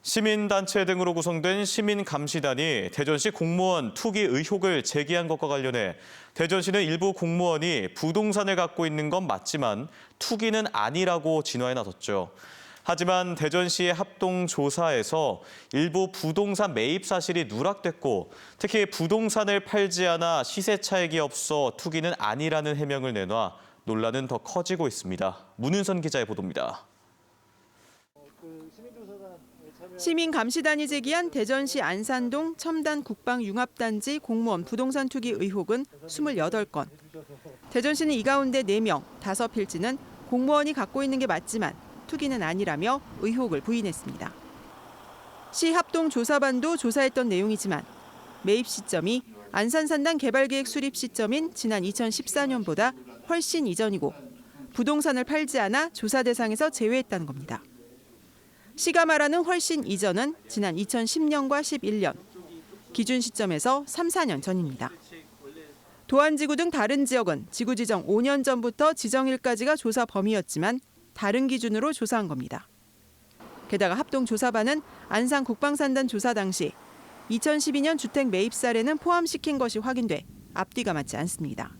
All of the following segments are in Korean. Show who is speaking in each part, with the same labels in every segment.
Speaker 1: 시민단체 등으로 구성된 시민감시단이 대전시 공무원 투기 의혹을 제기한 것과 관련해 대전시는 일부 공무원이 부동산을 갖고 있는 건 맞지만 투기는 아니라고 진화에 나섰죠. 하지만 대전시의 합동조사에서 일부 부동산 매입 사실이 누락됐고 특히 부동산을 팔지 않아 시세 차익이 없어 투기는 아니라는 해명을 내놔 논란은 더 커지고 있습니다. 문은선 기자의 보도입니다.
Speaker 2: 시민감시단이 제기한 대전시 안산동 첨단 국방융합단지 공무원 부동산 투기 의혹은 28건. 대전시는 이 가운데 4명, 5필지는 공무원이 갖고 있는 게 맞지만 투기는 아니라며 의혹을 부인했습니다. 시 합동조사반도 조사했던 내용이지만 매입 시점이 안산산단 개발계획 수립 시점인 지난 2014년보다 훨씬 이전이고 부동산을 팔지 않아 조사 대상에서 제외했다는 겁니다. 시가 말하는 훨씬 이전은 지난 2010년과 11년, 기준 시점에서 3, 4년 전입니다. 도안지구 등 다른 지역은 지구 지정 5년 전부터 지정일까지가 조사 범위였지만 다른 기준으로 조사한 겁니다. 게다가 합동조사반은 안산 국방산단 조사 당시 2012년 주택 매입 사례는 포함시킨 것이 확인돼 앞뒤가 맞지 않습니다.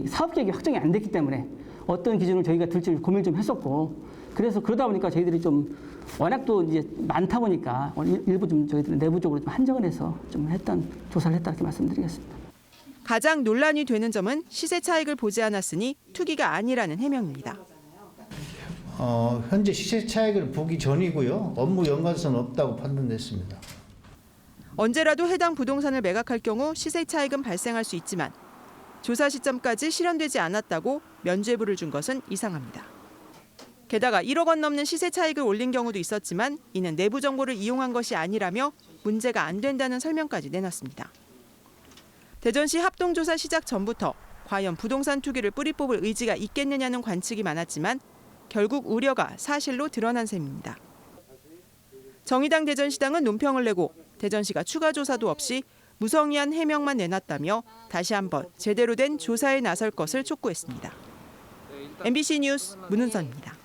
Speaker 3: 사업계획이 확정이 안 됐기 때문에 어떤 기준을 저희가 들지 고민을 좀 했었고 그래서 그러다 보니까 저희들이 좀 워낙 또 이제 많다 보니까 일부 좀 저희들 내부적으로 좀 한정을 해서 좀 조사를 했다 이렇게 말씀드리겠습니다.
Speaker 2: 가장 논란이 되는 점은 시세 차익을 보지 않았으니 투기가 아니라는 해명입니다.
Speaker 4: 현재 시세 차익을 보기 전이고요. 업무 연관성은 없다고 판단됐습니다.
Speaker 2: 언제라도 해당 부동산을 매각할 경우 시세 차익은 발생할 수 있지만 조사 시점까지 실현되지 않았다고 면죄부를 준 것은 이상합니다. 게다가 1억 원 넘는 시세 차익을 올린 경우도 있었지만 이는 내부 정보를 이용한 것이 아니라며 문제가 안 된다는 설명까지 내놨습니다. 대전시 합동조사 시작 전부터 과연 부동산 투기를 뿌리 뽑을 의지가 있겠느냐는 관측이 많았지만 결국 우려가 사실로 드러난 셈입니다. 정의당 대전시당은 논평을 내고 대전시가 추가 조사도 없이 무성의한 해명만 내놨다며 다시 한번 제대로 된 조사에 나설 것을 촉구했습니다. MBC 뉴스 문은선입니다.